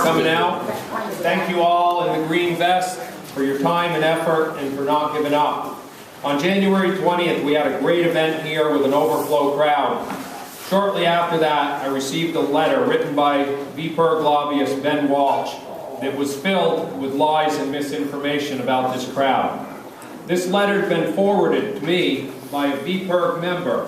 Coming out. Thank you all in the green vest for your time and effort and for not giving up. On January 20th, we had a great event here with an overflow crowd. Shortly after that, I received a letter written by VPIRG lobbyist Ben Walsh that was filled with lies and misinformation about this crowd. This letter had been forwarded to me by a VPIRG member,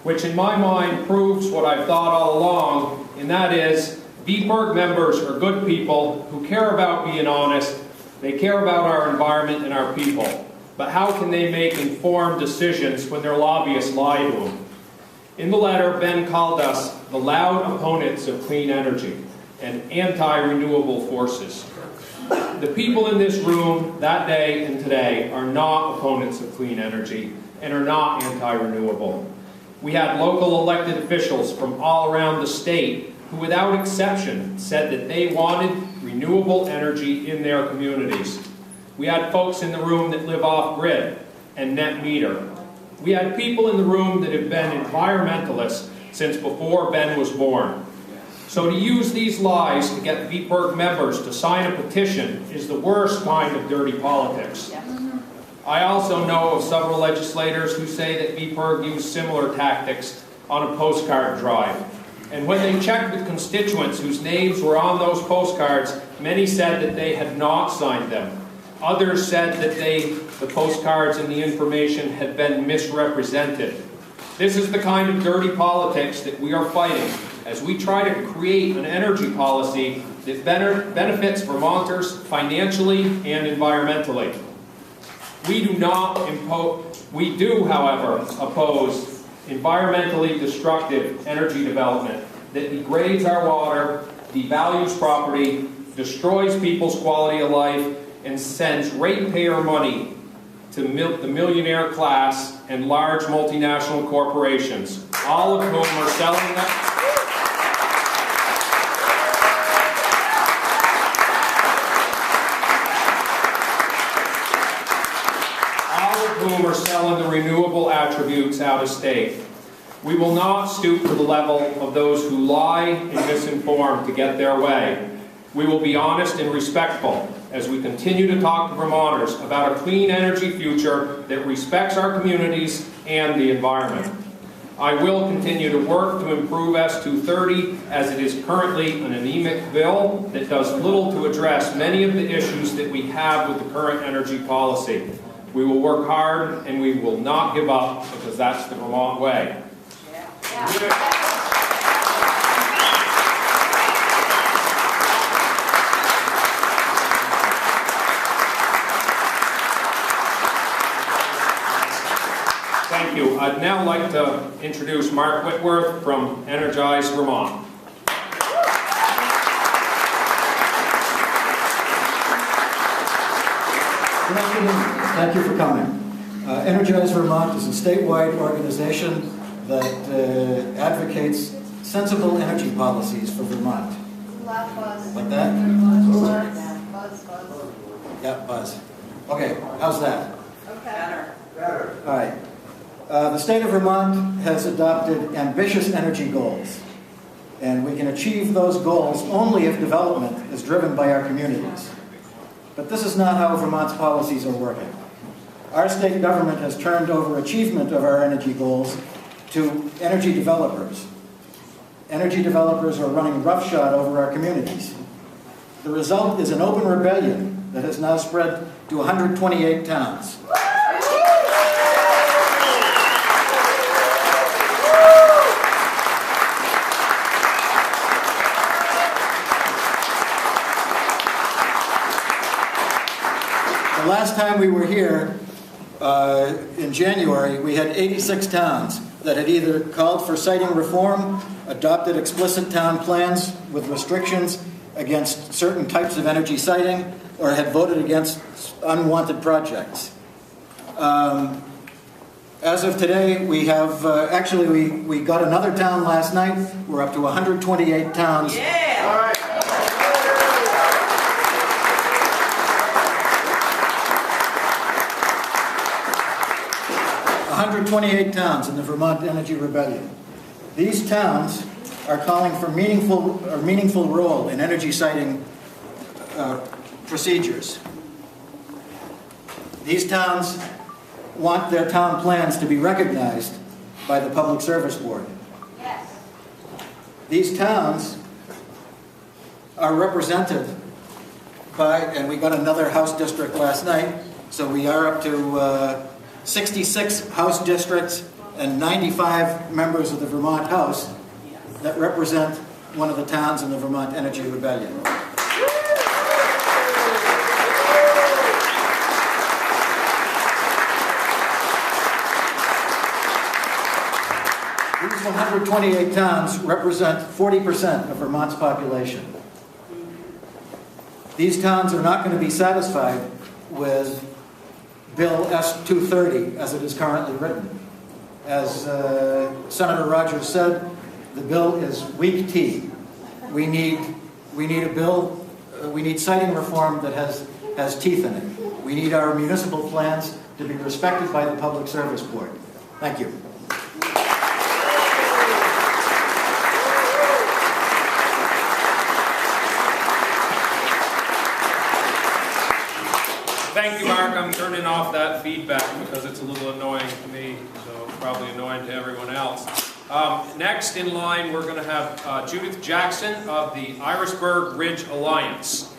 which in my mind proves what I've thought all along, and that is VPIRG members are good people who care about being honest. They care about our environment and our people. But how can they make informed decisions when their lobbyists lie to them? In the letter, Ben called us the loud opponents of clean energy and anti-renewable forces. The people in this room that day and today are not opponents of clean energy and are not anti-renewable. We had local elected officials from all around the state who, without exception, said that they wanted renewable energy in their communities. We had folks in the room that live off-grid and net meter. We had people in the room that have been environmentalists since before Ben was born. So to use these lies to get VPIRG members to sign a petition is the worst kind of dirty politics. I also know of several legislators who say that VPIRG used similar tactics on a postcard drive. And when they checked with constituents whose names were on those postcards, many said that they had not signed them. Others said that the postcards and the information had been misrepresented. This is the kind of dirty politics that we are fighting as we try to create an energy policy that benefits Vermonters financially and environmentally. We do, however, oppose environmentally destructive energy development that degrades our water, devalues property, destroys people's quality of life, and sends ratepayer money to the millionaire class and large multinational corporations, all of whom are selling the renewable attributes out of state. We will not stoop to the level of those who lie and misinform to get their way. We will be honest and respectful as we continue to talk to Vermonters about a clean energy future that respects our communities and the environment. I will continue to work to improve S-230 as it is currently an anemic bill that does little to address many of the issues that we have with the current energy policy. We will work hard and we will not give up because that's the Vermont way. Thank you. I'd now like to introduce Mark Whitworth from Energize Vermont. Good afternoon. Thank you for coming. Energize Vermont is a statewide organization that advocates sensible energy policies for Vermont. Like that? Buzz. Yeah, buzz. Okay, how's that? Okay. Better. All right. The state of Vermont has adopted ambitious energy goals, and we can achieve those goals only if development is driven by our communities. But this is not how Vermont's policies are working. Our state government has turned over achievement of our energy goals to energy developers. Energy developers are running roughshod over our communities. The result is an open rebellion that has now spread to 128 towns. The last time we were here, in January, we had 86 towns that had either called for siting reform, adopted explicit town plans with restrictions against certain types of energy siting, or had voted against unwanted projects. As of today, we have, we got another town last night. We're up to 128 towns. Yeah! All right. 128 towns in the Vermont Energy Rebellion. These towns are calling for meaningful role in energy siting procedures. These towns want their town plans to be recognized by the Public Service Board. Yes. These towns are represented by, and we got another House district last night, so we are up to 66 House districts and 95 members of the Vermont House that represent one of the towns in the Vermont Energy Rebellion. These 128 towns represent 40% of Vermont's population. These towns are not going to be satisfied with Bill S-230 as it is currently written. As Senator Rogers said, the bill is weak tea. We need a bill, we need siting reform that has teeth in it. We need our municipal plans to be respected by the Public Service Board. Thank you. Thank you, Mark. I'm turning off that feedback because it's a little annoying to me, so probably annoying to everyone else. Next in line, we're going to have Judith Jackson of the Irisburg Ridge Alliance.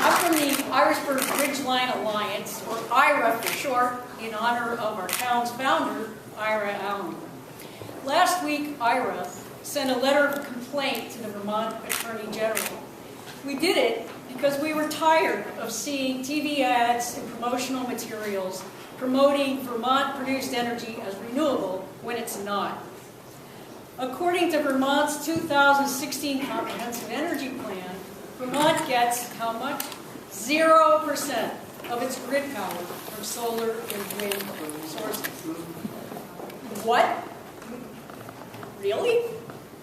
I'm from the Irisburg Ridgeline Alliance, or IRA for short, in honor of our town's founder, Ira Allen. Last week, IRA sent a letter of complaint to the Vermont Attorney General. We did it because we were tired of seeing TV ads and promotional materials promoting Vermont-produced energy as renewable when it's not. According to Vermont's 2016 Comprehensive Energy Plan, Vermont gets how much? 0% of its grid power from solar and wind sources. What? Really?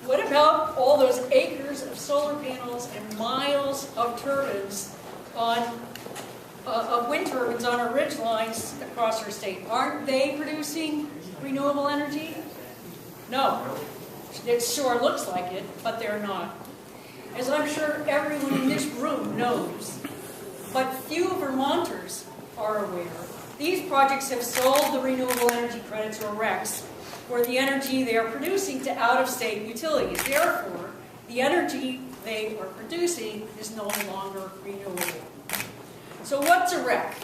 What about all those acres of solar panels and miles of turbines of wind turbines on our ridge lines across our state? Aren't they producing renewable energy? No. It sure looks like it, but they're not. As I'm sure everyone in this room knows, but few Vermonters are aware, these projects have sold the renewable energy credits, or RECs, for the energy they are producing to out-of-state utilities. Therefore, the energy they are producing is no longer renewable. So what's a REC?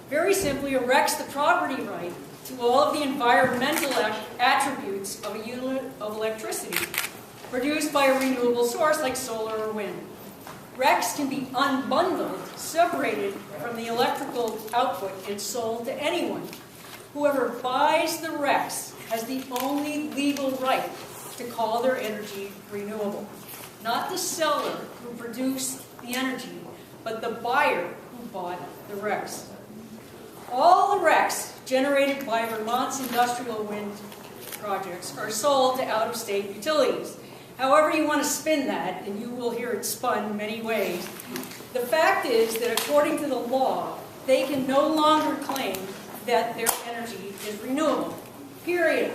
Very simply, a REC's the property right to all of the environmental attributes of a unit of electricity produced by a renewable source like solar or wind. RECs can be unbundled, separated from the electrical output, and sold to anyone. Whoever buys the RECs has the only legal right to call their energy renewable. Not the seller who produced the energy, but the buyer who bought the RECs. All the RECs generated by Vermont's industrial wind projects are sold to out-of-state utilities. However you want to spin that, and you will hear it spun many ways, the fact is that according to the law, they can no longer claim that their energy is renewable. Period.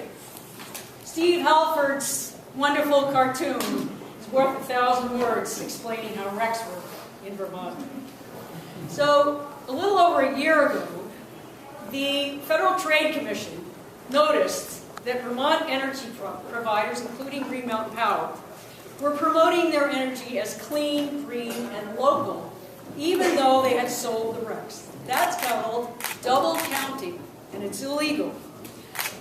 Steve Halford's wonderful cartoon is worth 1,000 words explaining how RECs work in Vermont. So, a little over a year ago, the Federal Trade Commission noticed that Vermont energy providers, including Green Mountain Power, were promoting their energy as clean, green, and local, even though they had sold the RECs. That's called double counting, and it's illegal.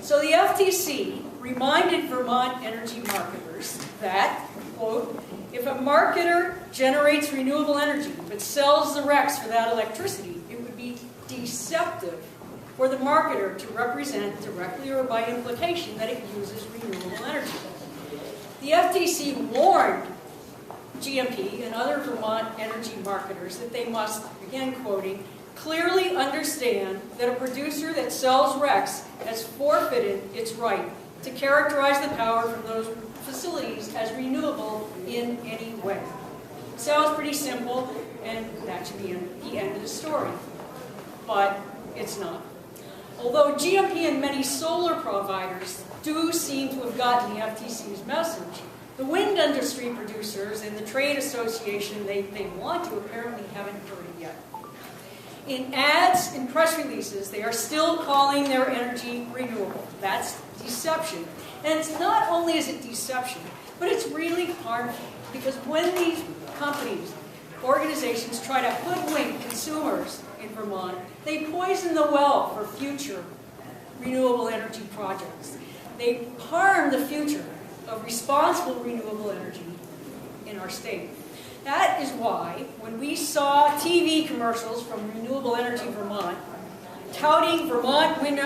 So the FTC reminded Vermont energy marketers that, quote, if a marketer generates renewable energy but sells the RECs for that electricity, it would be deceptive for the marketer to represent directly or by implication that it uses renewable energy. The FTC warned GMP and other Vermont energy marketers that they must, again quoting, clearly understand that a producer that sells RECs has forfeited its right to characterize the power from those facilities as renewable in any way. Sounds pretty simple, and that should be the end of the story. But it's not. Although GMP and many solar providers do seem to have gotten the FTC's message, the wind industry producers and the trade association they want to apparently haven't heard it yet. In ads and press releases, they are still calling their energy renewable. That's deception. And it's not only is it deception, but it's really harmful. Because when these companies, organizations try to hoodwink consumers in Vermont, they poison the well for future renewable energy projects. They harm the future of responsible renewable energy in our state. That is why when we saw TV commercials from Renewable Energy Vermont touting Vermont wind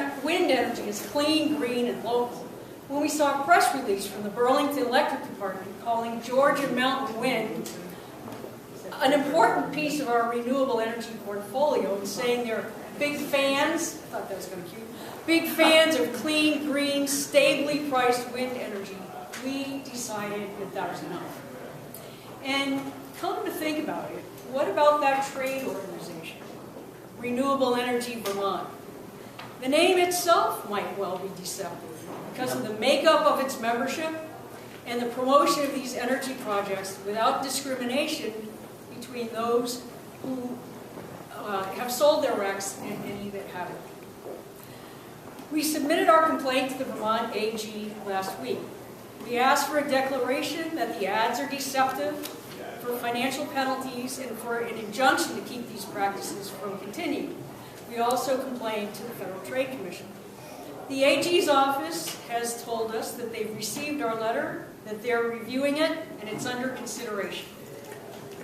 energy as clean, green, and local, when we saw a press release from the Burlington Electric Department calling Georgia Mountain Wind an important piece of our renewable energy portfolio and saying they're big fans, I thought that was kind of cute, big fans of clean, green, stably priced wind energy, we decided that was enough. And come to think about it, what about that trade organization, Renewable Energy Vermont? The name itself might well be deceptive because of the makeup of its membership and the promotion of these energy projects without discrimination between those who have sold their RECs and any that haven't. We submitted our complaint to the Vermont AG last week. We asked for a declaration that the ads are deceptive, for financial penalties, and for an injunction to keep these practices from continuing. We also complained to the Federal Trade Commission. The AG's office has told us that they've received our letter, that they're reviewing it, and it's under consideration.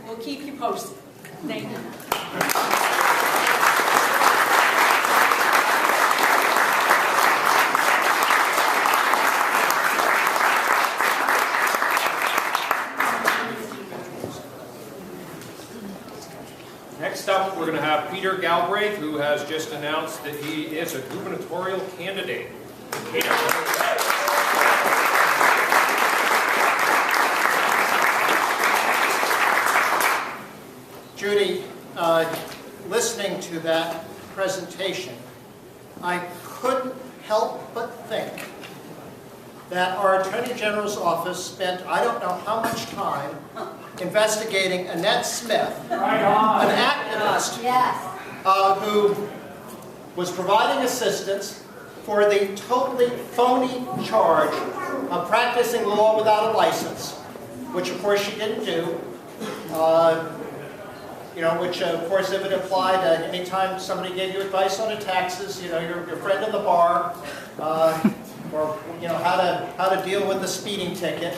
We'll keep you posted. Thank you. Next up, we're going to have Peter Galbraith, who has just announced that he is a gubernatorial candidate. Peter. Judy, listening to that presentation, I couldn't help but think that our Attorney General's office spent I don't know how much time investigating Annette Smith, an activist who was providing assistance for the totally phony charge of practicing law without a license, which of course she didn't do. Which of course if it applied anytime somebody gave you advice on the taxes, your friend in the bar, or how to deal with the speeding ticket,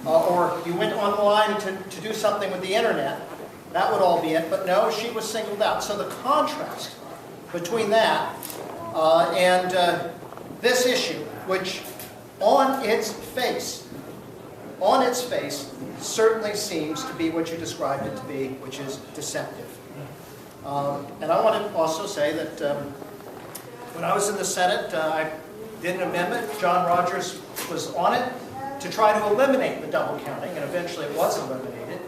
or you went online to do something with the internet, that would all be it. But no, she was singled out. So the contrast between that and this issue, which on its face, certainly seems to be what you described it to be, which is deceptive. And I want to also say that when I was in the Senate, I did an amendment. John Rogers was on it to try to eliminate the double counting, and eventually it was eliminated.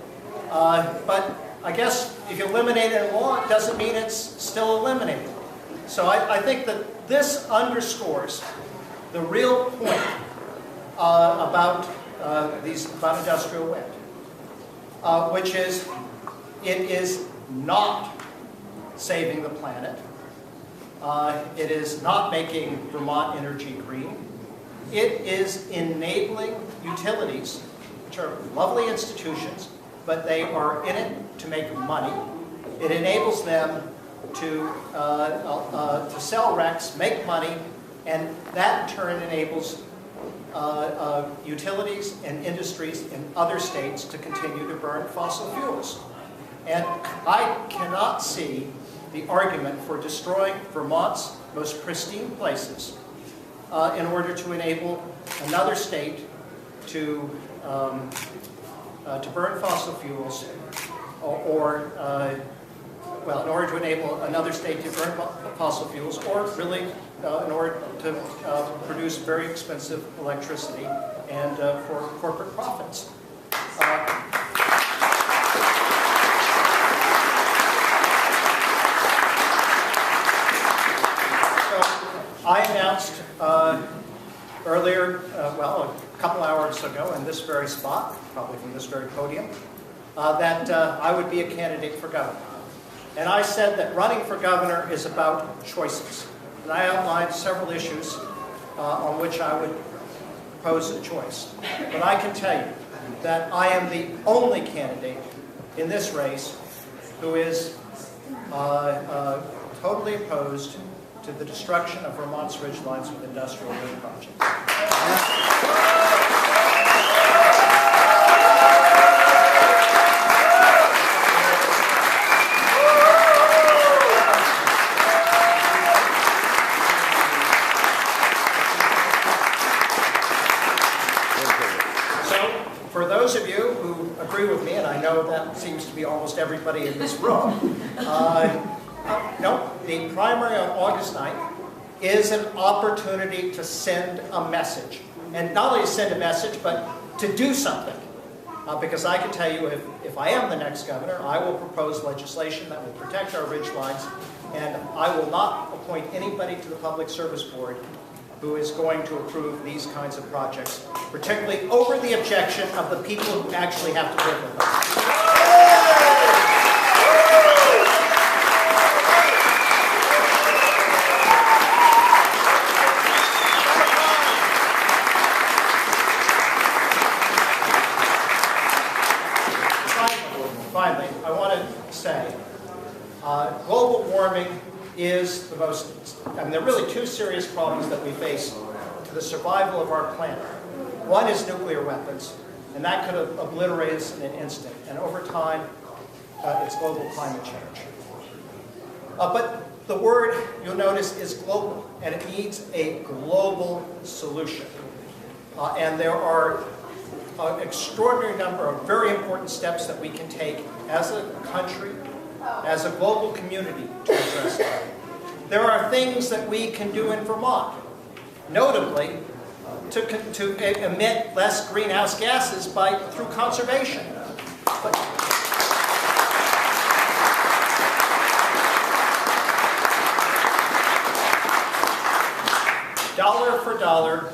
But I guess if you eliminate it in law, it doesn't mean it's still eliminated. So I think that this underscores the real point about industrial wind, which is it is not saving the planet. It is not making Vermont energy green. It is enabling utilities, which are lovely institutions, but they are in it to make money. It enables them to sell RECs, make money, and that in turn enables utilities and industries in other states to continue to burn fossil fuels. And I cannot see the argument for destroying Vermont's most pristine places in order to enable another state to burn fossil fuels, or in order to enable another state to burn fossil fuels, or really in order to produce very expensive electricity and for corporate profits. I announced earlier, well, a couple hours ago in this very spot, probably from this very podium, that I would be a candidate for governor. And I said that running for governor is about choices. And I outlined several issues on which I would propose a choice. But I can tell you that I am the only candidate in this race who is totally opposed to the destruction of Vermont's ridgelines with industrial wind projects. For those of you who agree with me, and I know that seems to be almost everybody in this room, no, the primary on August 9th is an opportunity to send a message. And not only to send a message, but to do something. Because I can tell you, if I am the next governor, I will propose legislation that will protect our ridgelines, and I will not appoint anybody to the Public Service Board who is going to approve these kinds of projects, particularly over the objection of the people who actually have to live with us. Finally, I want to say, global warming is the most, I mean, there are really two serious problems that we face to the survival of our planet. One is nuclear weapons, and that could obliterate us in an instant. And over time, it's global climate change. But the word, you'll notice, is global, and it needs a global solution. And there are an extraordinary number of very important steps that we can take as a country, as a global community to address that. There are things that we can do in Vermont, notably to emit less greenhouse gases through conservation. Dollar for dollar,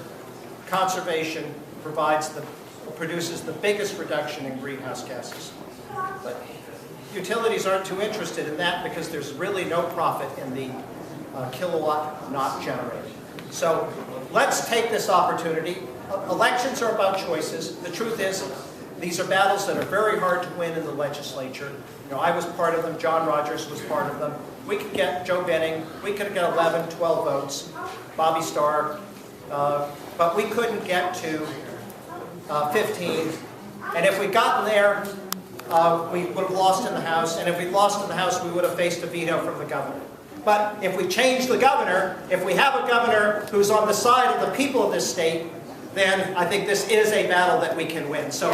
conservation produces the biggest reduction in greenhouse gases. But utilities aren't too interested in that because there's really no profit in the kilowatt not generated. So let's take this opportunity. Elections are about choices. The truth is, these are battles that are very hard to win in the legislature. You know, I was part of them. John Rogers was part of them. We could get Joe Benning. We could get 11, 12 votes. Bobby Starr. But we couldn't get to 15. And if we'd gotten there, we would have lost in the House. And if we'd lost in the House, we would have faced a veto from the governor. But if we change the governor, if we have a governor who's on the side of the people of this state, then I think this is a battle that we can win. So,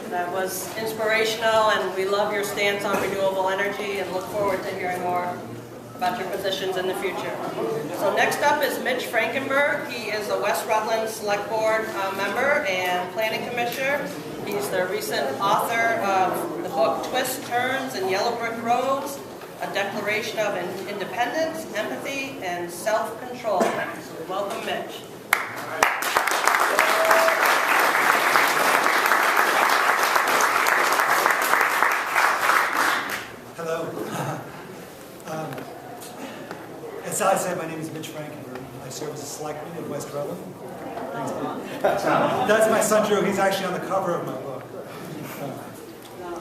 That was inspirational, and we love your stance on renewable energy and look forward to hearing more about your positions in the future. So next up is Mitch Frankenberg. He is a West Rutland Select Board member and Planning Commissioner. He's the recent author of the book Twists, Turns, and Yellow Brick Roads, a declaration of independence, empathy, and self-control. So welcome, Mitch. Hello. As I said, my name is Mitch Frankenberg. I serve as a selectman in West Rutland. Thanks, Pete. That's my son, Drew. He's actually on the cover of my book.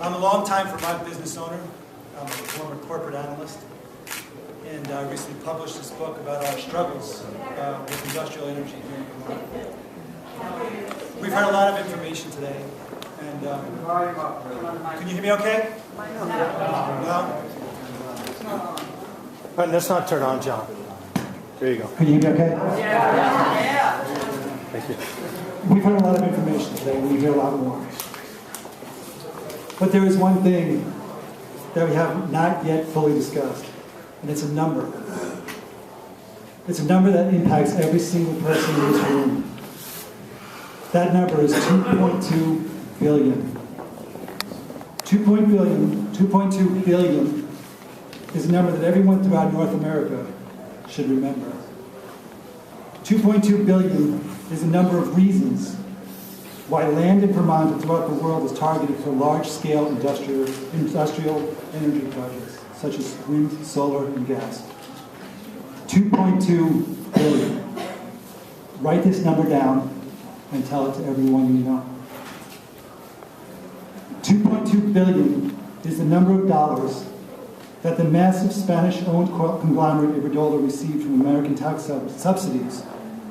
I'm a longtime Vermont business owner. I'm a former corporate analyst. And I recently published this book about our struggles with industrial energy here in Vermont. We've heard a lot of information today. And can you hear me okay? No? Let's not turn on, John. There you go. Can you hear me okay? Yeah. Thank you. We've heard a lot of information today, and we hear a lot more. But there is one thing that we have not yet fully discussed, and it's a number. It's a number that impacts every single person in this room. That number is 2.2 billion. 2.2 billion is a number that everyone throughout North America should remember. 2.2 billion is the number of reasons why land in Vermont and throughout the world is targeted for large-scale industrial energy projects, such as wind, solar, and gas. 2.2 billion. Write this number down and tell it to everyone you know. 2.2 billion is the number of dollars that the massive Spanish-owned conglomerate Iberdrola received from American tax subsidies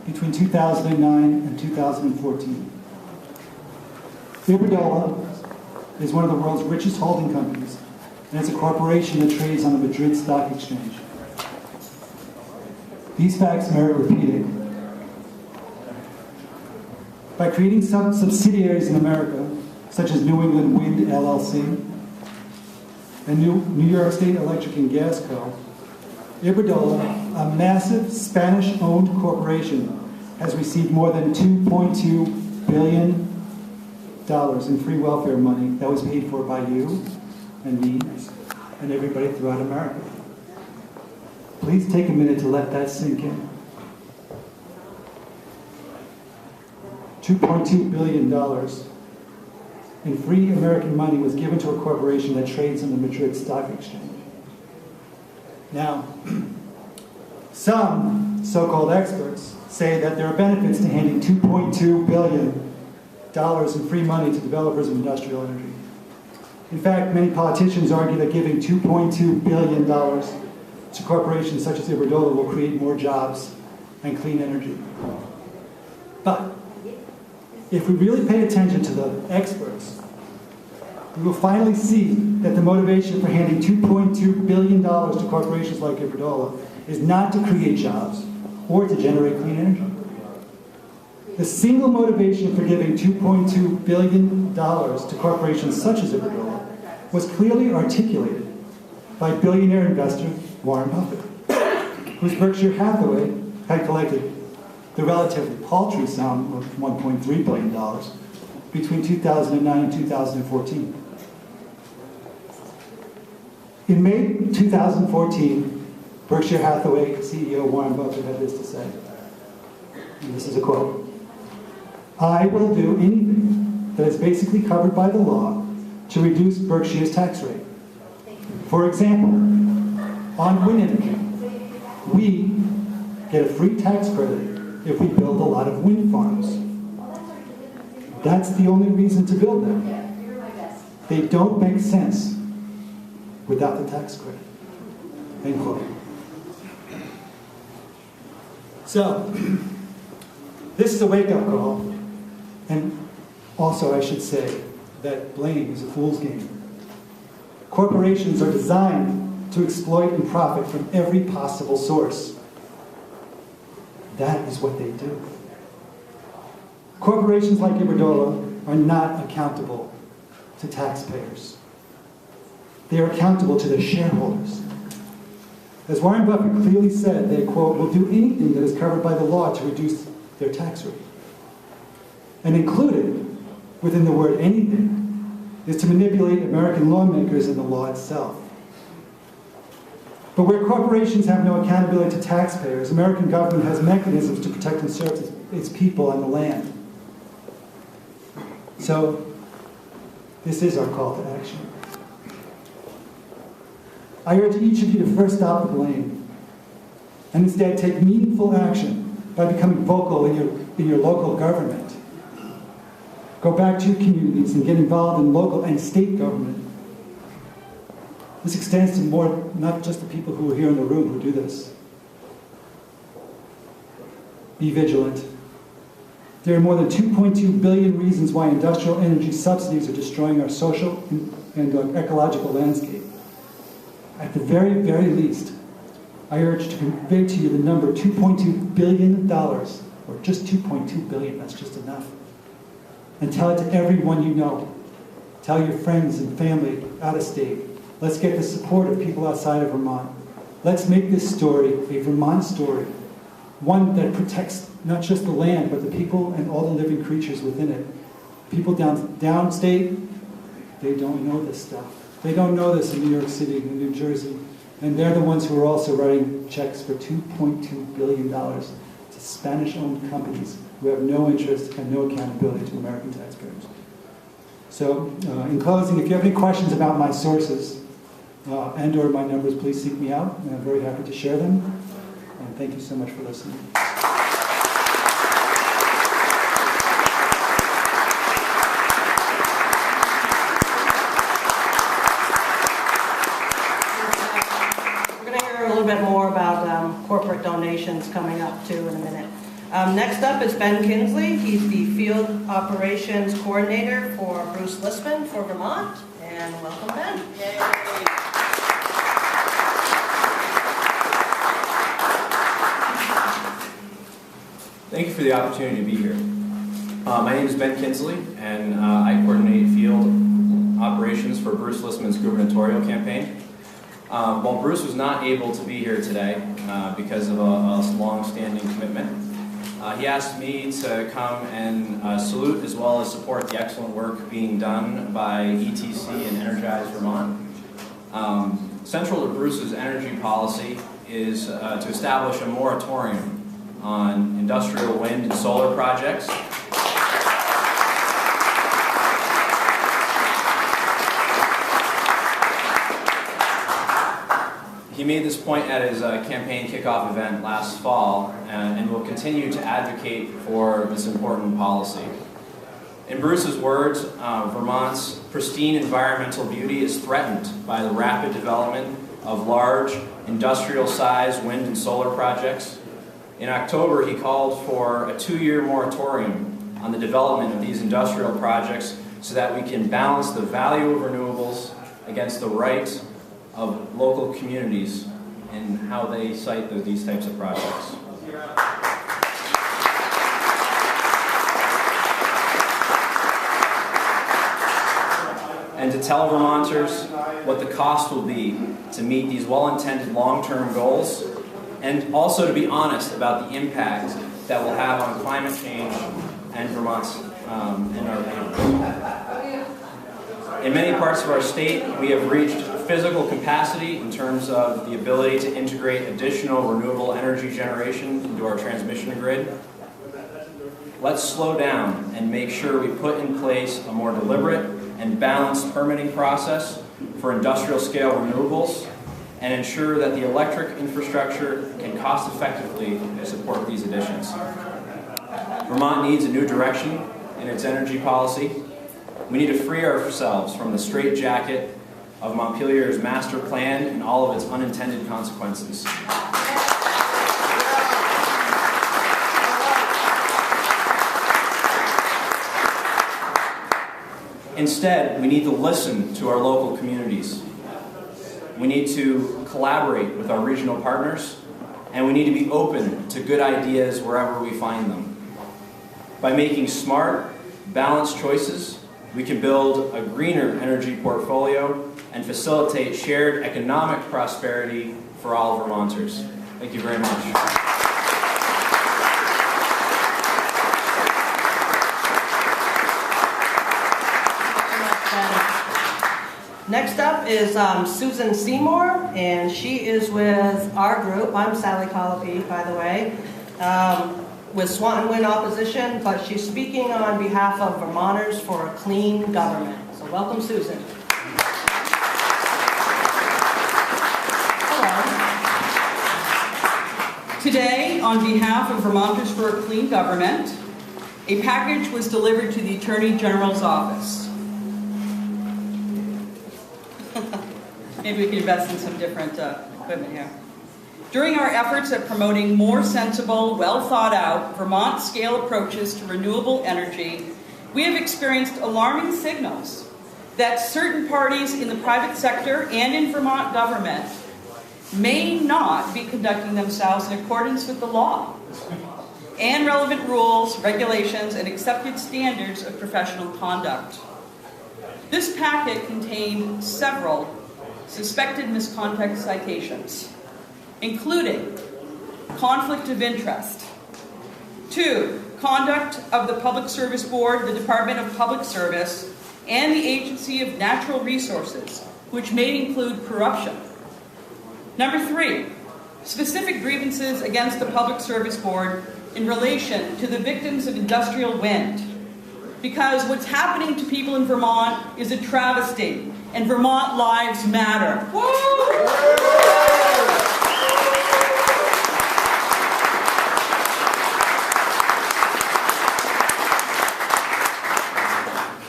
between 2009 and 2014. Iberdrola is one of the world's richest holding companies, and it's a corporation that trades on the Madrid Stock Exchange. These facts merit repeating. By creating some subsidiaries in America, such as New England Wind LLC and New York State Electric and Gas Co., Iberdrola, a massive Spanish-owned corporation, has received more than $2.2 billion in free welfare money that was paid for by you and me and everybody throughout America. Please take a minute to let that sink in. $2.2 billion in free American money was given to a corporation that trades on the Madrid Stock Exchange. Now, some so-called experts say that there are benefits to handing $2.2 billion in free money to developers of industrial energy. In fact, many politicians argue that giving $2.2 billion to corporations such as Iberdrola will create more jobs and clean energy. But if we really pay attention to the experts, we will finally see that the motivation for handing $2.2 billion to corporations like Iberdrola is not to create jobs or to generate clean energy. The single motivation for giving $2.2 billion to corporations such as Iberdrola was clearly articulated by billionaire investor Warren Buffett, whose Berkshire Hathaway had collected the relatively paltry sum of $1.3 billion between 2009 and 2014. In May 2014, Berkshire Hathaway CEO Warren Buffett had this to say, and this is a quote, "I will do anything that is basically covered by the law to reduce Berkshire's tax rate. For example, on wind energy, we get a free tax credit if we build a lot of wind farms. That's the only reason to build them. They don't make sense without the tax credit." End quote. So, this is a wake-up call. And also, I should say that blame is a fool's game. Corporations are designed to exploit and profit from every possible source. That is what they do. Corporations like Iberdrola are not accountable to taxpayers. They are accountable to their shareholders. As Warren Buffett clearly said, they, quote, "will do anything that is covered by the law to reduce their tax rate." And included within the word anything is to manipulate American lawmakers and the law itself. But where corporations have no accountability to taxpayers, American government has mechanisms to protect and serve its people and the land. So, this is our call to action. I urge each of you to first stop the blame and instead take meaningful action by becoming vocal in your local government. Go back to your communities and get involved in local and state government. This extends to more, not just the people who are here in the room who do this. Be vigilant. There are more than 2.2 billion reasons why industrial energy subsidies are destroying our social and ecological landscape. At the very, very least, I urge to convey to you the number $2.2 billion, or just 2.2 billion, that's just enough. And tell it to everyone you know. Tell your friends and family out of state. Let's get the support of people outside of Vermont. Let's make this story a Vermont story one that protects not just the land, but the people and all the living creatures within it. People downstate, they don't know this stuff. They don't know this in New York City and New Jersey. And they're the ones who are also writing checks for $2.2 billion to Spanish-owned companies who have no interest and no accountability to American taxpayers. So, in closing, if you have any questions about my sources and or my numbers, please seek me out, and I'm very happy to share them. And thank you so much for listening. A little bit more about corporate donations coming up too in a minute. Next up is Ben Kinsley. He's the Field Operations Coordinator for Bruce Listman for Vermont. And welcome, Ben. Yay. Thank you for the opportunity to be here. My name is Ben Kinsley, and I coordinate field operations for Bruce Listman's gubernatorial campaign. While Bruce was not able to be here today because of a long-standing commitment, he asked me to come and salute as well as support the excellent work being done by ETC and Energize Vermont. Central to Bruce's energy policy is to establish a moratorium on industrial wind and solar projects. He made this point at his campaign kickoff event last fall and will continue to advocate for this important policy. In Bruce's words, Vermont's pristine environmental beauty is threatened by the rapid development of large industrial-sized wind and solar projects. In October, he called for a 2-year moratorium on the development of these industrial projects so that we can balance the value of renewables against the rights of local communities and how they cite these types of projects. And to tell Vermonters what the cost will be to meet these well-intended long-term goals, and also to be honest about the impact that will have on climate change and Vermont's and our neighbors. In many parts of our state, we have reached physical capacity in terms of the ability to integrate additional renewable energy generation into our transmission grid. Let's slow down and make sure we put in place a more deliberate and balanced permitting process for industrial scale renewables and ensure that the electric infrastructure can cost effectively support these additions. Vermont needs a new direction in its energy policy. We need to free ourselves from the straitjacket of Montpelier's master plan and all of its unintended consequences. Instead, we need to listen to our local communities. We need to collaborate with our regional partners, and we need to be open to good ideas wherever we find them. By making smart, balanced choices, we can build a greener energy portfolio and facilitate shared economic prosperity for all Vermonters. Thank you very much. Next up is Susan Seymour, and she is with our group. I'm Sally Colopy, by the way, with Swanton Wind Opposition, but she's speaking on behalf of Vermonters for a Clean Government. So welcome, Susan. Hello. Today, on behalf of Vermonters for a Clean Government, a package was delivered to the Attorney General's office. Maybe we can invest in some different equipment here. During our efforts at promoting more sensible, well-thought-out, Vermont-scale approaches to renewable energy, we have experienced alarming signals that certain parties in the private sector and in Vermont government may not be conducting themselves in accordance with the law and relevant rules, regulations, and accepted standards of professional conduct. This packet contained several suspected misconduct citations, including conflict of interest. 2, conduct of the Public Service Board, the Department of Public Service, and the Agency of Natural Resources, which may include corruption. Number 3, specific grievances against the Public Service Board in relation to the victims of industrial wind. Because what's happening to people in Vermont is a travesty, and Vermont lives matter. Woo!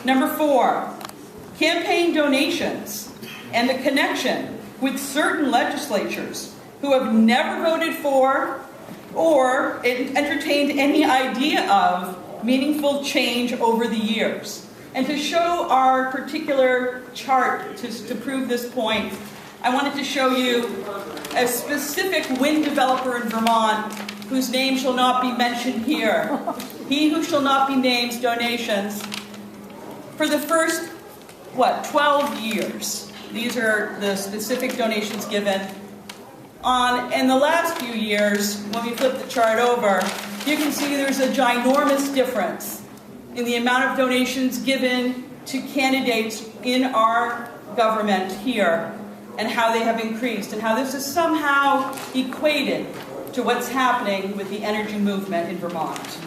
Number 4, campaign donations and the connection with certain legislatures who have never voted for or entertained any idea of meaningful change over the years. And to show our particular chart to prove this point, I wanted to show you a specific wind developer in Vermont whose name shall not be mentioned here. He who shall not be named donations for the first, 12 years. These are the specific donations given. In the last few years, when we flip the chart over, you can see there's a ginormous difference in the amount of donations given to candidates in our government here and how they have increased and how this is somehow equated to what's happening with the energy movement in Vermont.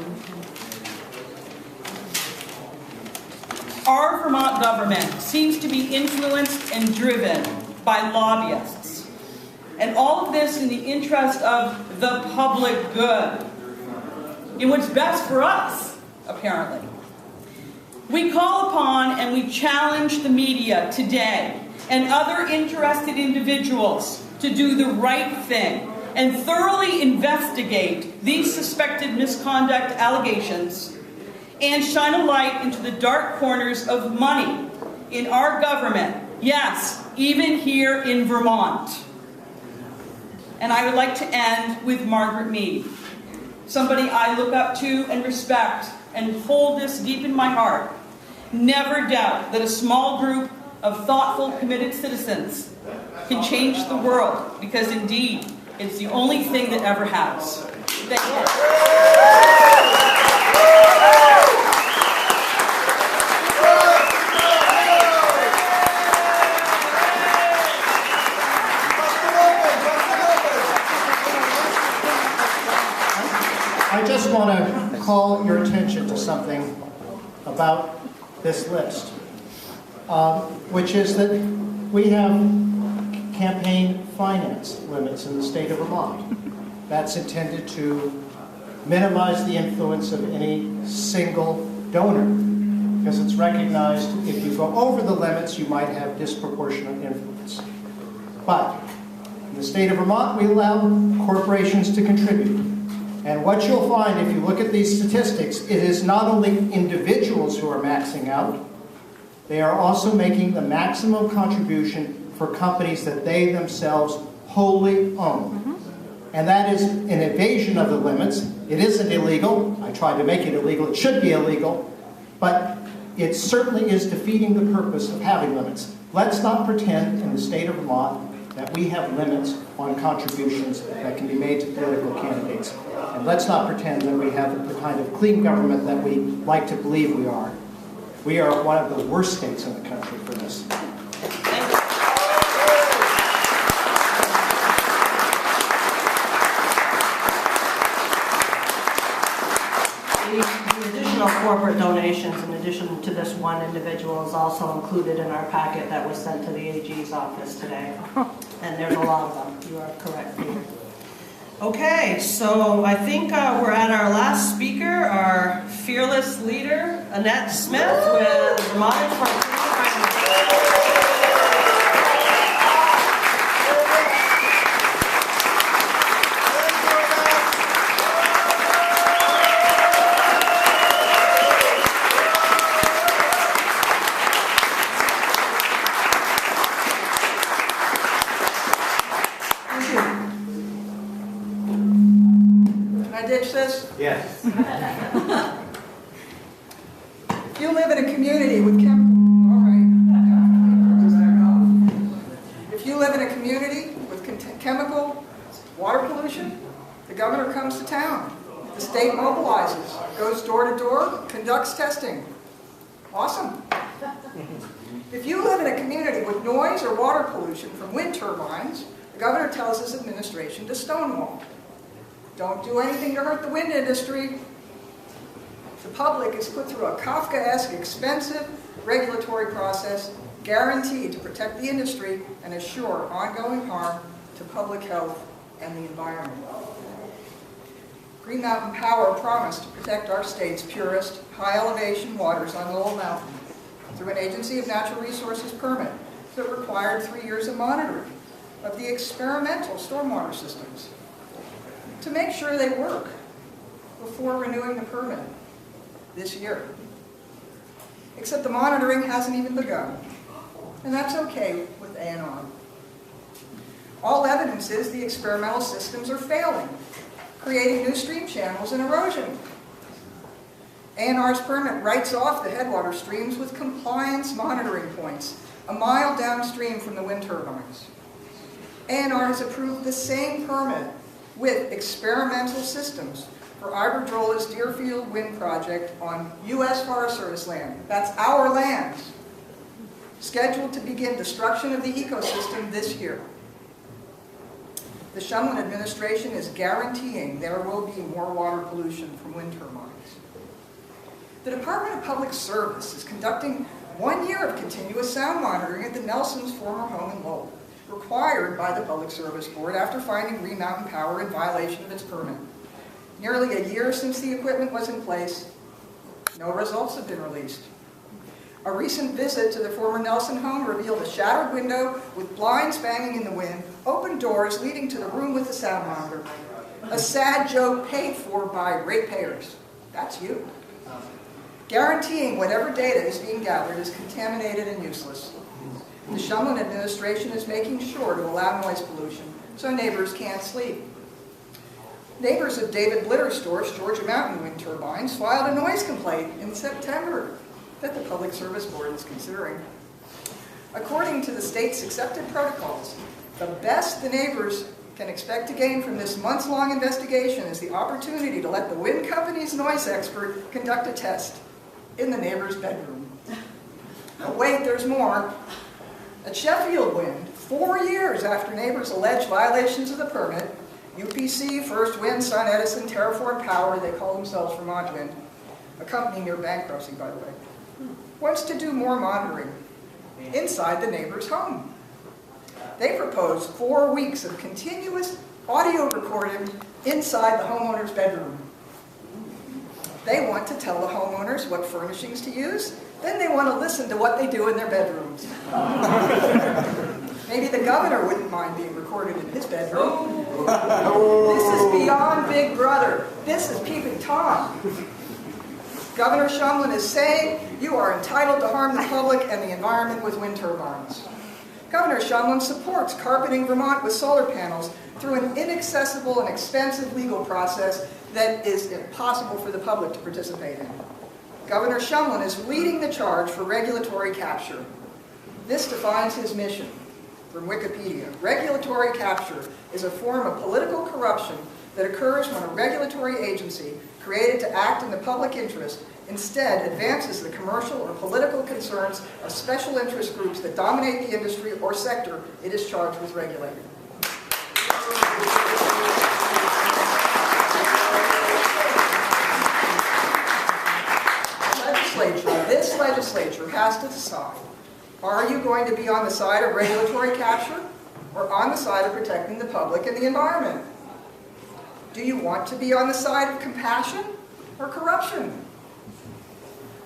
Our Vermont government seems to be influenced and driven by lobbyists. And all of this in the interest of the public good, in what's best for us, apparently. We call upon and we challenge the media today and other interested individuals to do the right thing and thoroughly investigate these suspected misconduct allegations and shine a light into the dark corners of money in our government, yes, even here in Vermont. And I would like to end with Margaret Mead, somebody I look up to and respect and hold this deep in my heart. Never doubt that a small group of thoughtful, committed citizens can change the world, because indeed, it's the only thing that ever has. Thank you. I just want to call your attention to something about this list, which is that we have campaign finance limits in the state of Vermont. That's intended to minimize the influence of any single donor, because it's recognized if you go over the limits, you might have disproportionate influence. But in the state of Vermont, we allow corporations to contribute. And what you'll find if you look at these statistics, it is not only individuals who are maxing out, they are also making the maximum contribution for companies that they themselves wholly own. And that is an evasion of the limits. It isn't illegal. I tried to make it illegal. It should be illegal. But it certainly is defeating the purpose of having limits. Let's not pretend in the state of Vermont that we have limits on contributions that can be made to political candidates. And let's not pretend that we have the kind of clean government that we like to believe we are. We are one of the worst states in the country for this. The additional corporate donations, in addition to this one individual, is also included in our packet that was sent to the AG's office today. And there's a lot of them. You are correct, Peter. Okay, so I think we're at our last speaker, our fearless leader, Annette Smith with Vermont Inspiration. Yes. If you live in a community with If you live in a community with chemical water pollution, the The governor comes to town. The state mobilizes, goes door to door, conducts testing. Awesome. If you live in a community with noise or water pollution from wind turbines, the governor tells his administration to stonewall. Don't do anything to hurt the wind industry. The public is put through a Kafkaesque, expensive regulatory process guaranteed to protect the industry and assure ongoing harm to public health and the environment. Green Mountain Power promised to protect our state's purest, high-elevation waters on Lowell Mountain through an Agency of Natural Resources permit that required 3 years of monitoring of the experimental stormwater systems to make sure they work before renewing the permit this year. Except the monitoring hasn't even begun, and that's okay with ANR. All evidence is the experimental systems are failing, creating new stream channels and erosion. ANR's permit writes off the headwater streams with compliance monitoring points a mile downstream from the wind turbines. ANR has approved the same permit with experimental systems for Iberdrola's Deerfield Wind Project on U.S. Forest Service land. That's our land, scheduled to begin destruction of the ecosystem this year. The Shumlin administration is guaranteeing there will be more water pollution from wind turbines. The Department of Public Service is conducting 1 year of continuous sound monitoring at the Nelsons' former home in Lowell, required by the Public Service Board after finding Green Mountain Power in violation of its permit. Nearly a year since the equipment was in place, no results have been released. A recent visit to the former Nelson home revealed a shattered window with blinds banging in the wind, open doors leading to the room with the sound monitor. A sad joke paid for by ratepayers. That's you. Guaranteeing whatever data is being gathered is contaminated and useless. The Shumlin administration is making sure to allow noise pollution so neighbors can't sleep. Neighbors of David Blitterstorff's Georgia Mountain wind turbines filed a noise complaint in September that the Public Service Board is considering. According to the state's accepted protocols, the best the neighbors can expect to gain from this months-long investigation is the opportunity to let the wind company's noise expert conduct a test in the neighbor's bedroom. But wait, there's more. At Sheffield Wind, 4 years after neighbors alleged violations of the permit, UPC, First Wind, Sun Edison, Terraform Power, they call themselves Vermont Wind, a company near bankruptcy, by the way, wants to do more monitoring inside the neighbor's home. They propose 4 weeks of continuous audio recording inside the homeowner's bedroom. They want to tell the homeowners what furnishings to use, then they want to listen to what they do in their bedrooms. Maybe the governor wouldn't mind being recorded in his bedroom. This is beyond Big Brother. This is peeping Tom. Governor Shumlin is saying you are entitled to harm the public and the environment with wind turbines. Governor Shumlin supports carpeting Vermont with solar panels through an inaccessible and expensive legal process that is impossible for the public to participate in. Governor Shumlin is leading the charge for regulatory capture. This defines his mission. From Wikipedia, regulatory capture is a form of political corruption that occurs when a regulatory agency created to act in the public interest instead advances the commercial or political concerns of special interest groups that dominate the industry or sector it is charged with regulating. This legislature has to decide, are you going to be on the side of regulatory capture or on the side of protecting the public and the environment? Do you want to be on the side of compassion or corruption?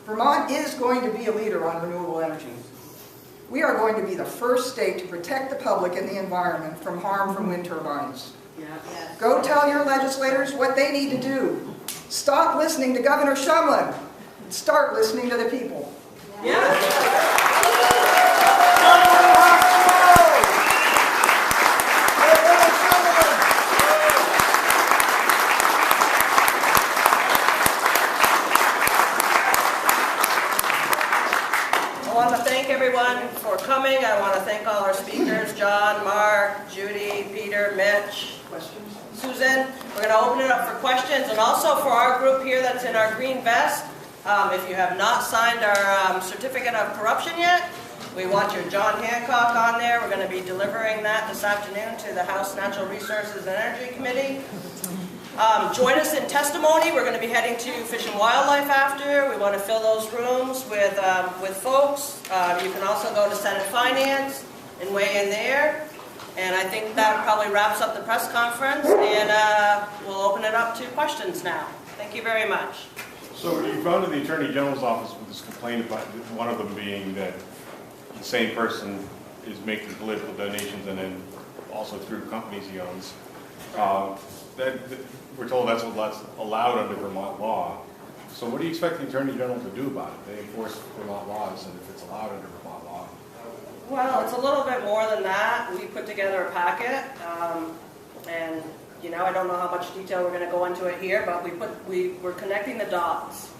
Vermont is going to be a leader on renewable energy. We are going to be the first state to protect the public and the environment from harm from wind turbines. Go tell your legislators what they need to do. Stop listening to Governor Shumlin and start listening to the people. I want to thank everyone for coming. I want to thank all our speakers, John, Mark, Judy, Peter, Mitch. Questions? Susan. We're going to open it up for questions, and also for our group here that's in our green vest. If you have not signed our certificate of corruption yet, we want your John Hancock on there. We're going to be delivering that this afternoon to the House Natural Resources and Energy Committee. Join us in testimony. We're going to be heading to Fish and Wildlife after. We want to fill those rooms with folks. You can also go to Senate Finance and weigh in there. And I think that probably wraps up the press conference, and we'll open it up to questions now. Thank you very much. So you've gone to the Attorney General's office with this complaint about one of them being that the same person is making political donations and then also through companies he owns. We're told that's what's allowed under Vermont law. So what do you expect the Attorney General to do about it? They enforce Vermont laws, and if it's allowed under Vermont law. Well, it's a little bit more than that. We put together a packet, and I don't know how much detail we're going to go into it here, but we're connecting the dots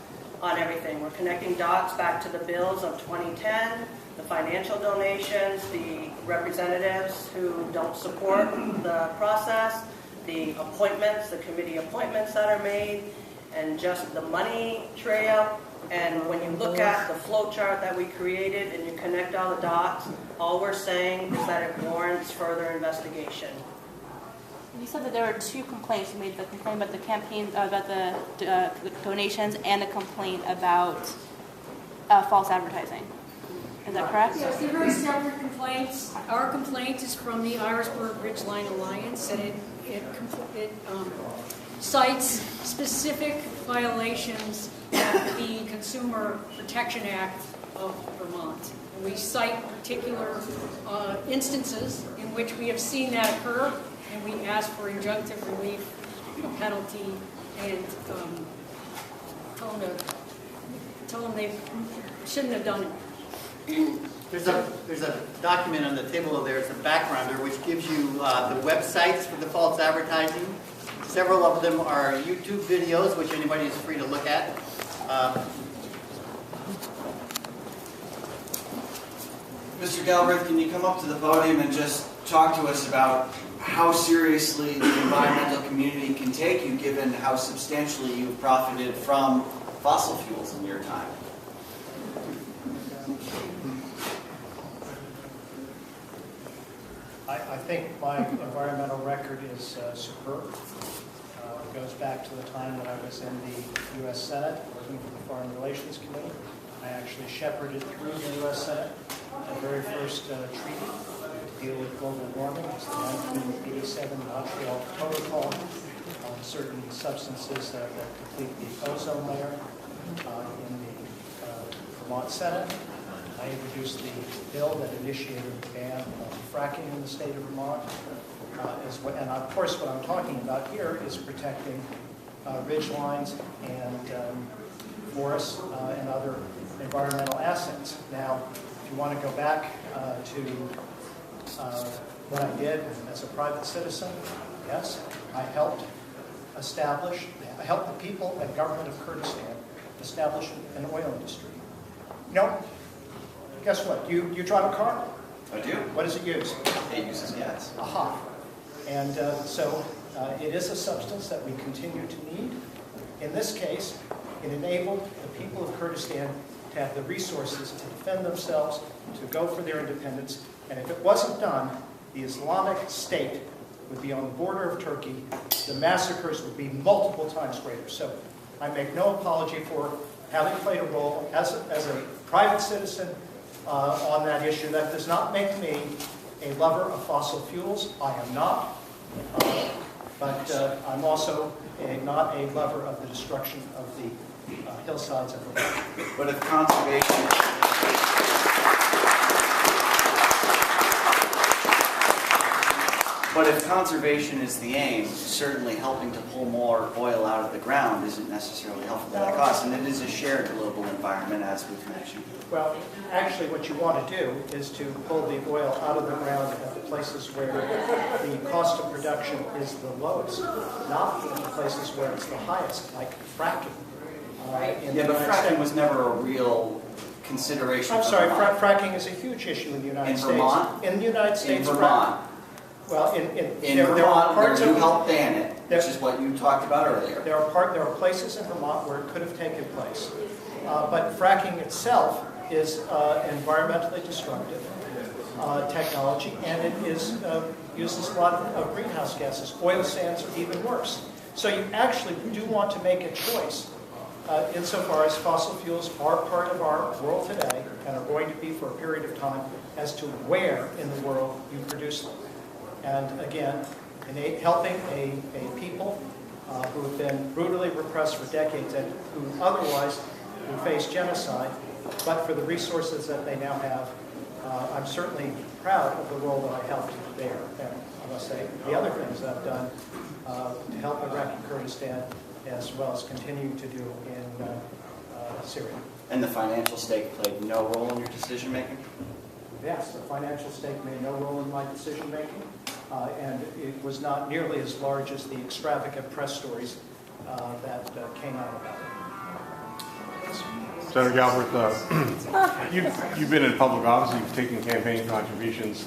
on everything. We're connecting dots back to the bills of 2010, the financial donations, the representatives who don't support the process, the appointments, the committee appointments that are made, and just the money trail. And when you look at the flow chart that we created and you connect all the dots, all we're saying is that it warrants further investigation. You said that there were two complaints. You made the complaint about the campaign, about the donations, and the complaint about false advertising. Is that correct? Yes, they're very separate complaints. Our complaint is from the Irisburg Ridgeline Alliance, and it cites specific violations of the Consumer Protection Act of Vermont. And we cite particular instances in which we have seen that occur, and we ask for injunctive relief, penalty, and tell them they shouldn't have done it. There's a document on the table over there, it's a backgrounder, which gives you the websites for the false advertising. Several of them are YouTube videos, which anybody is free to look at. Mr. Galbraith, can you come up to the podium and just talk to us about how seriously the environmental community can take you, given how substantially you've profited from fossil fuels in your time? I think my environmental record is superb. It goes back to the time that I was in the U.S. Senate working for the Foreign Relations Committee. I actually shepherded through the U.S. Senate the very first treaty to deal with global warming. It's the 1987 Montreal Protocol on certain substances that deplete the ozone layer in the Vermont Senate. I introduced the bill that initiated the ban of fracking in the state of Vermont. And of course, what I'm talking about here is protecting ridge lines and forests and other environmental assets. Now, if you want to go back to what I did as a private citizen, yes, I helped the people and government of Kurdistan establish an oil industry. No. Guess what? You drive a car? I do. What does it use? It uses gas. Aha. And so it is a substance that we continue to need. In this case, it enabled the people of Kurdistan to have the resources to defend themselves, to go for their independence. And if it wasn't done, the Islamic State would be on the border of Turkey. The massacres would be multiple times greater. So I make no apology for having played a role as a private citizen on that issue. That does not make me a lover of fossil fuels. I am not. But I'm also not a lover of the destruction of the hillsides of Vermont. But if conservation... But if conservation is the aim, certainly helping to pull more oil out of the ground isn't necessarily helpful to that cost, and it is a shared global environment, as we've mentioned. Well, actually what you want to do is to pull the oil out of the ground at the places where the cost of production is the lowest, not in the places where it's the highest, like fracking. Yeah, but fracking was never a real consideration. I'm sorry, fracking is a huge issue in the United States. In Vermont? In the United States, in Vermont. Well, In there are Vermont, where parts you of helped ban it, which is what you talked about earlier. there are places in Vermont where it could have taken place, but fracking itself is environmentally destructive technology, and it uses a lot of greenhouse gases. Oil sands are even worse. So you actually do want to make a choice insofar as fossil fuels are part of our world today and are going to be for a period of time as to where in the world you produce them. And again, helping a people who have been brutally repressed for decades and who otherwise would face genocide, but for the resources that they now have, I'm certainly proud of the role that I helped there. And I must say, the other things that I've done to help Iraqi Kurdistan, as well as continue to do in Syria. And the financial stake played no role in your decision making? Yes, the financial stake made no role in my decision making, and it was not nearly as large as the extravagant press stories that came out about it. Senator Galbraith, you've been in public office, you've taken campaign contributions.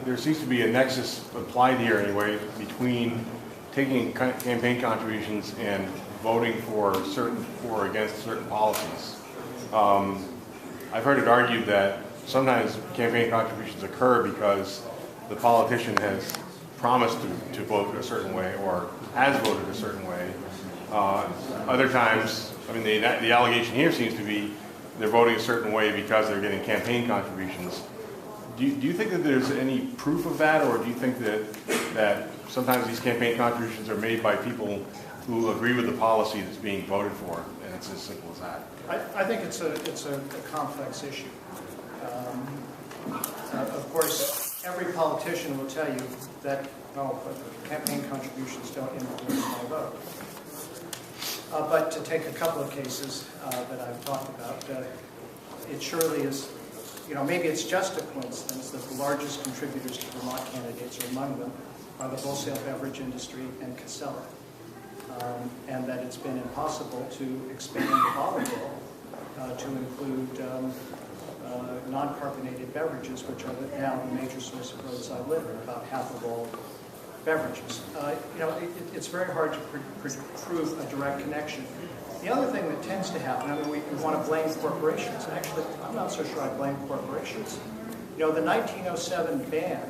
There seems to be a nexus applied here anyway between taking campaign contributions and voting for or against certain policies. I've heard it argued that sometimes campaign contributions occur because the politician has promised to vote a certain way or has voted a certain way. Other times, I mean, the allegation here seems to be they're voting a certain way because they're getting campaign contributions. Do you think that there's any proof of that, or do you think that sometimes these campaign contributions are made by people who agree with the policy that's being voted for, and it's as simple as that? I think it's a complex issue. Of course, every politician will tell you that no, campaign contributions don't influence my vote. But to take a couple of cases that I've talked about, it surely is, maybe it's just a coincidence that the largest contributors to Vermont candidates, or among them, are the wholesale beverage industry and Casella. And that it's been impossible to expand the bottle bill to include non-carbonated beverages, which are now the major source of roadside litter, about half of all beverages. It's very hard to prove a direct connection. The other thing that tends to happen, we want to blame corporations, and actually, I'm not so sure I blame corporations. The 1907 ban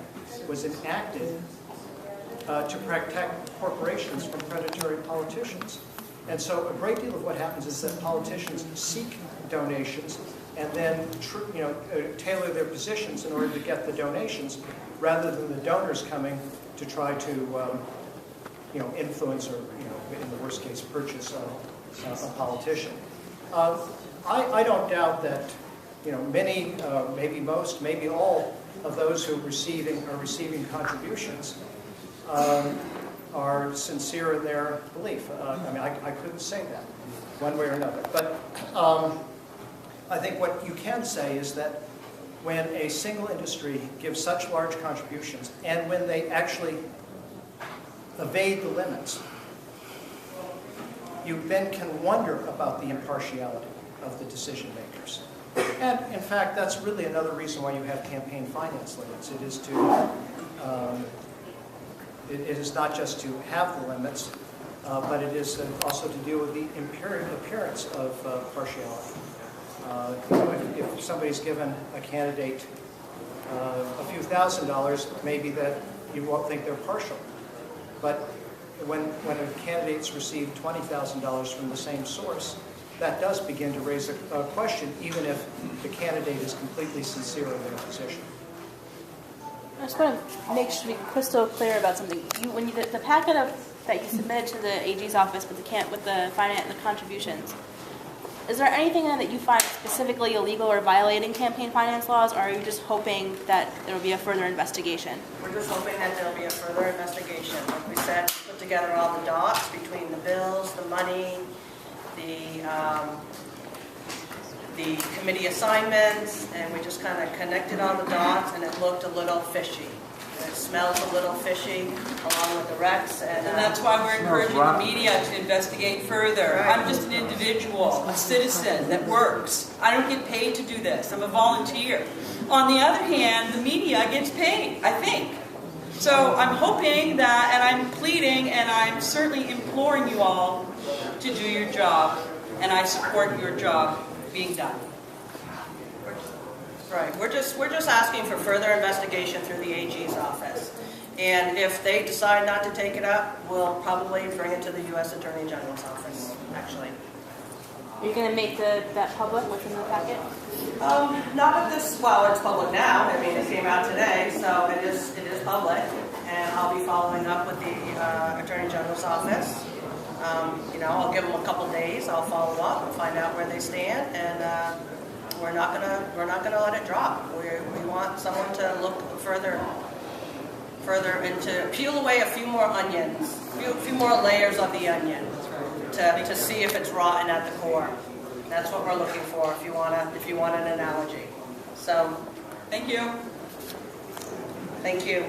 was enacted to protect corporations from predatory politicians. And so a great deal of what happens is that politicians seek donations and then tailor their positions in order to get the donations, rather than the donors coming to try to influence or, in the worst case, purchase a politician. I don't doubt that many, maybe most, maybe all of those who are receiving contributions are sincere in their belief. I couldn't say that one way or another. But I think what you can say is that when a single industry gives such large contributions, and when they actually evade the limits, you then can wonder about the impartiality of the decision makers. And in fact, that's really another reason why you have campaign finance limits. It is to it is not just to have the limits, but it is also to deal with the appearance of partiality. If somebody's given a candidate a few $1,000s, maybe that you won't think they're partial. But when a candidate's received $20,000 from the same source, that does begin to raise a question, even if the candidate is completely sincere in their position. I just want to make sure to be crystal clear about something. The packet that you submitted to the AG's office with the finance and the contributions, is there anything in it that you find specifically illegal or violating campaign finance laws, or are you just hoping that there will be a further investigation? We're just hoping that there will be a further investigation. Like we said, put together all the dots between the bills, the money, the committee assignments, and we just kind of connected all the dots, and it looked a little fishy. And it smells a little fishy, along with the Rex. And that's why we're encouraging the media to investigate further. Right. I'm just an individual, a citizen that works. I don't get paid to do this. I'm a volunteer. On the other hand, the media gets paid, I think. So I'm hoping that, and I'm pleading, and I'm certainly imploring you all to do your job, and I support your job being done. Right, we're just asking for further investigation through the AG's office. And if they decide not to take it up, we'll probably bring it to the U.S. Attorney General's office, actually. You're going to make that public, what's in the packet? Not at this, well, it's public now. I mean, it came out today, so it is public. And I'll be following up with the Attorney General's office. I'll give them a couple days. I'll follow up and find out where they stand. And we're not gonna let it drop. We want someone to look further into, peel away a few more onions, a few more layers of the onion to see if it's rotten at the core. That's what we're looking for. If you want an analogy. So, Thank you. thank you.